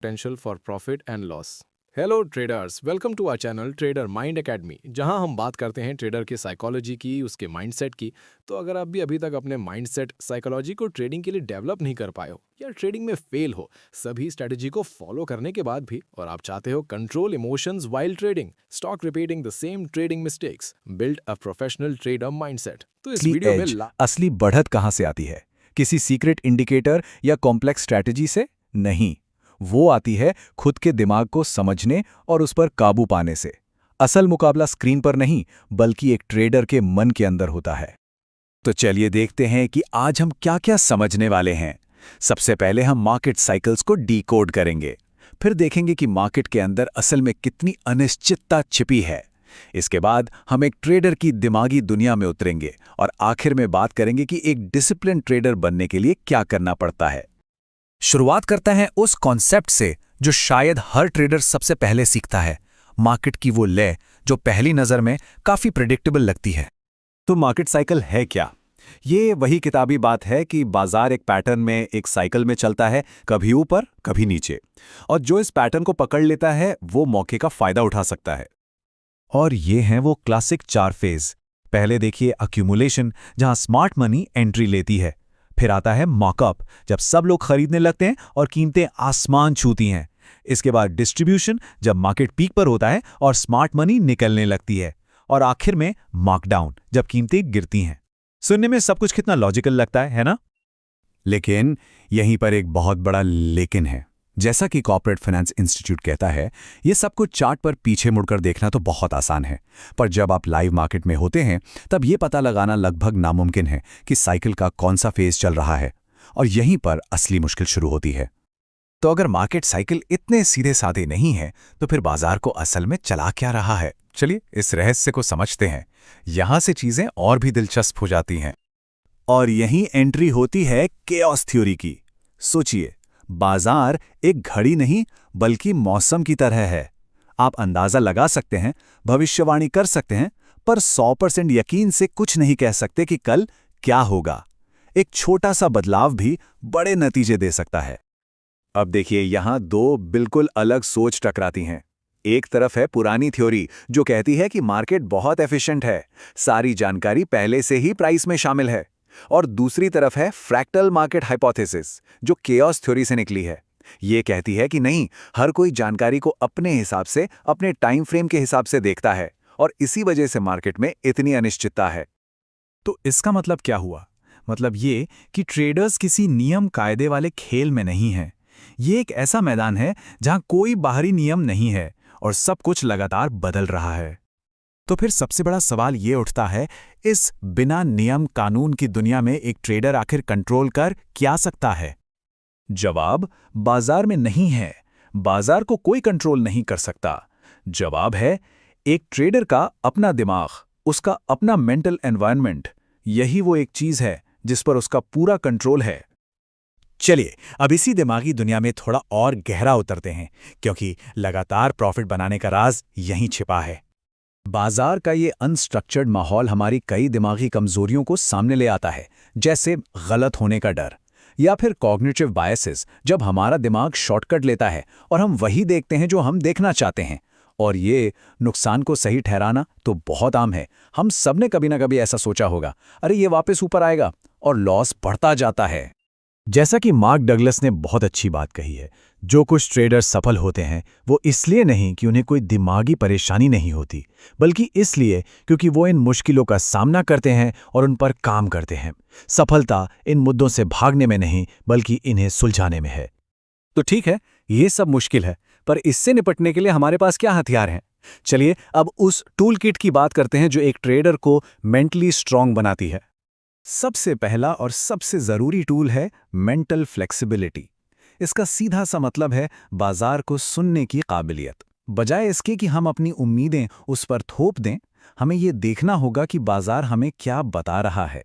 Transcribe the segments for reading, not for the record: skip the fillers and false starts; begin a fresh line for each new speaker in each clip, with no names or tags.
potential for profit and loss. Hello traders, welcome to our channel trader mind academy, जहां हम बात करते हैं ट्रेडर की साइकोलॉजी की, उसके माइंडसेट की। तो अगर आप भी अभी तक अपने माइंडसेट साइकोलॉजी को ट्रेडिंग के लिए डेवलप नहीं कर पाए हो या ट्रेडिंग में फेल हो सभी स्ट्रेटजी को फॉलो करने के बाद भी, और आप चाहते हो control emotions while trading, stock repeating the same trading mistakes, build a professional trader mindset, तो इस
असली
वीडियो में
एज, असली बढ़त कहां से आती है? किसी सीक्रेट इंडिकेटर या कॉम्प्लेक्स स्ट्रैटेजी से? नहीं, वो आती है खुद के दिमाग को समझने और उस पर काबू पाने से। असल मुकाबला स्क्रीन पर नहीं, बल्कि एक ट्रेडर के मन के अंदर होता है। तो चलिए देखते हैं कि आज हम क्या-क्या समझने वाले हैं। सबसे पहले हम मार्केट साइकिल्स को डीकोड करेंगे। फिर देखेंगे कि मार्केट के अंदर असल में कितनी अनिश्चितता छिपी है। इसके बाद हम एक ट्रेडर की दिमागी दुनिया में उतरेंगे और आखिर में बात करेंगे कि एक डिसिप्लिन ट्रेडर बनने के लिए क्या करना पड़ता है। शुरुआत करते हैं उस कॉन्सेप्ट से जो शायद हर ट्रेडर सबसे पहले सीखता है, मार्केट की वो लय जो पहली नजर में काफी प्रेडिक्टेबल लगती है। तो मार्केट साइकिल है क्या? ये वही किताबी बात है कि बाजार एक पैटर्न में, एक साइकिल में चलता है, कभी ऊपर कभी नीचे, और जो इस पैटर्न को पकड़ लेता है वो मौके का फायदा उठा सकता है। और ये हैं वो क्लासिक 4 फेज। पहले देखिए अक्यूमुलेशन, जहां स्मार्ट मनी एंट्री लेती है। फिर आता है मॉकअप, जब सब लोग खरीदने लगते हैं और कीमतें आसमान छूती हैं। इसके बाद डिस्ट्रीब्यूशन, जब मार्केट पीक पर होता है और स्मार्ट मनी निकलने लगती है। और आखिर में मार्कडाउन, जब कीमतें गिरती हैं। सुनने में सब कुछ कितना लॉजिकल लगता है ना? लेकिन यहीं पर एक बहुत बड़ा लेकिन है। जैसा कि कॉर्पोरेट फाइनेंस इंस्टीट्यूट कहता है, ये सब कुछ चार्ट पर पीछे मुड़कर देखना तो बहुत आसान है, पर जब आप लाइव मार्केट में होते हैं तब ये पता लगाना लगभग नामुमकिन है कि साइकिल का कौन सा फेज चल रहा है। और यहीं पर असली मुश्किल शुरू होती है। तो अगर मार्केट साइकिल इतने सीधे साधे नहीं है, तो फिर बाजार को असल में चला क्या रहा है? चलिए इस रहस्य को समझते हैं। यहां से चीजें और भी दिलचस्प हो जाती हैं। और यहीं एंट्री होती है केओस थ्योरी की। सोचिए, बाजार एक घड़ी नहीं बल्कि मौसम की तरह है। आप अंदाजा लगा सकते हैं, भविष्यवाणी कर सकते हैं, पर 100% यकीन से कुछ नहीं कह सकते कि कल क्या होगा। एक छोटा सा बदलाव भी बड़े नतीजे दे सकता है। अब देखिए, यहां 2 बिल्कुल अलग सोच टकराती हैं। एक तरफ है पुरानी थ्योरी जो कहती है कि मार्केट बहुत एफिशिएंट है, सारी जानकारी पहले से ही प्राइस में शामिल है। और दूसरी तरफ है फ्रैक्टल मार्केट हाइपोथेसिस जो केओस थ्योरी से निकली है। ये कहती है कि नहीं, हर कोई जानकारी को अपने हिसाब से, अपने टाइम फ्रेम के हिसाब से देखता है, और इसी वजह से मार्केट में इतनी अनिश्चितता है। तो इसका मतलब क्या हुआ? मतलब ये कि ट्रेडर्स किसी नियम कायदे वाले खेल में नहीं हैं। ये एक ऐसा मैदान है जहां कोई बाहरी नियम नहीं है और सब कुछ लगातार बदल रहा है। तो फिर सबसे बड़ा सवाल ये उठता है, इस बिना नियम कानून की दुनिया में एक ट्रेडर आखिर कंट्रोल कर क्या सकता है? जवाब बाजार में नहीं है। बाजार को कोई कंट्रोल नहीं कर सकता। जवाब है एक ट्रेडर का अपना दिमाग, उसका अपना मेंटल एनवायरनमेंट। यही वो एक चीज है जिस पर उसका पूरा कंट्रोल है। चलिए अब इसी दिमागी दुनिया में थोड़ा और गहरा उतरते हैं, क्योंकि लगातार प्रॉफिट बनाने का राज यहीं छिपा है। बाजार का ये अनस्ट्रक्चर्ड माहौल हमारी कई दिमागी कमजोरियों को सामने ले आता है, जैसे गलत होने का डर या फिर कॉग्निटिव बायसेस, जब हमारा दिमाग शॉर्टकट लेता है और हम वही देखते हैं जो हम देखना चाहते हैं। और ये नुकसान को सही ठहराना तो बहुत आम है। हम सबने कभी ना कभी ऐसा सोचा होगा, अरे ये वापस ऊपर आएगा, और लॉस बढ़ता जाता है। जैसा कि मार्क डगलस ने बहुत अच्छी बात कही है, जो कुछ ट्रेडर सफल होते हैं वो इसलिए नहीं कि उन्हें कोई दिमागी परेशानी नहीं होती, बल्कि इसलिए क्योंकि वो इन मुश्किलों का सामना करते हैं और उन पर काम करते हैं। सफलता इन मुद्दों से भागने में नहीं, बल्कि इन्हें सुलझाने में है। तो ठीक है, ये सब मुश्किल है, पर इससे निपटने के लिए हमारे पास क्या हथियार हैं? चलिए अब उस टूल किट की बात करते हैं जो एक ट्रेडर को मेंटली स्ट्रांग बनाती है। सबसे पहला और सबसे जरूरी टूल है मेंटल फ्लेक्सिबिलिटी। इसका सीधा सा मतलब है बाजार को सुनने की काबिलियत। बजाय इसके कि हम अपनी उम्मीदें उस पर थोप दें, हमें ये देखना होगा कि बाजार हमें क्या बता रहा है।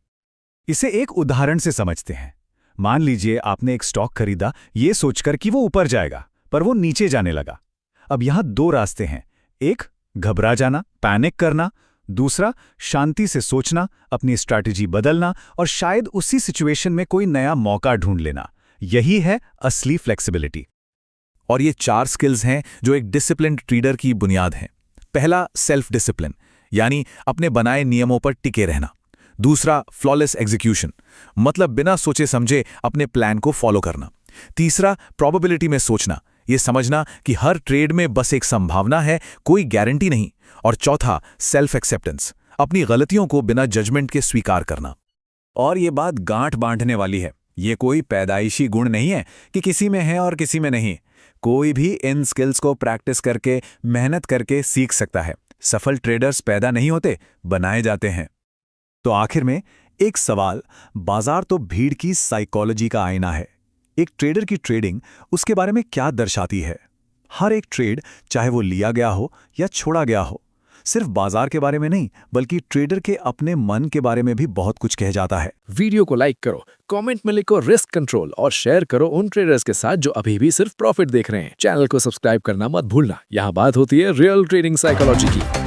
इसे एक उदाहरण से समझते हैं। मान लीजिए आपने एक स्टॉक खरीदा ये सोचकर कि वो ऊपर जाएगा, पर वो नीचे जाने लगा। अब यहां 2 रास्ते हैं, एक घबरा जाना, पैनिक करना, दूसरा शांति से सोचना, अपनी स्ट्रैटेजी बदलना और शायद उसी सिचुएशन में कोई नया मौका ढूंढ लेना। यही है असली फ्लेक्सिबिलिटी। और ये 4 स्किल्स हैं जो एक डिसिप्लिन्ड ट्रेडर की बुनियाद हैं। पहला, सेल्फ डिसिप्लिन, यानी अपने बनाए नियमों पर टिके रहना। दूसरा, फ्लॉलेस एग्जीक्यूशन, मतलब बिना सोचे समझे अपने प्लान को फॉलो करना। तीसरा, प्रोबेबिलिटी में सोचना, ये समझना कि हर ट्रेड में बस एक संभावना है, कोई गारंटी नहीं। और चौथा, सेल्फ एक्सेप्टेंस, अपनी गलतियों को बिना जजमेंट के स्वीकार करना। और ये बात गांठ बांधने वाली है, ये कोई पैदाइशी गुण नहीं है कि किसी में है और किसी में नहीं। कोई भी इन स्किल्स को प्रैक्टिस करके, मेहनत करके सीख सकता है। सफल ट्रेडर्स पैदा नहीं होते, बनाए जाते हैं। तो आखिर में एक सवाल, बाजार तो भीड़ की साइकोलॉजी का आईना है। एक ट्रेडर की ट्रेडिंग उसके बारे में क्या दर्शाती है? हर एक ट्रेड, चाहे वो लिया गया हो या छोड़ा गया हो, सिर्फ बाजार के बारे में नहीं बल्कि ट्रेडर के अपने मन के बारे में भी बहुत कुछ कह जाता है।
वीडियो को लाइक करो, कमेंट में लिखो रिस्क कंट्रोल और शेयर करो उन ट्रेडर्स के साथ जो अभी भी सिर्फ प्रॉफिट देख रहे हैं। चैनल को सब्सक्राइब करना मत भूलना, यहाँ बात होती है रियल ट्रेडिंग साइकोलॉजी की।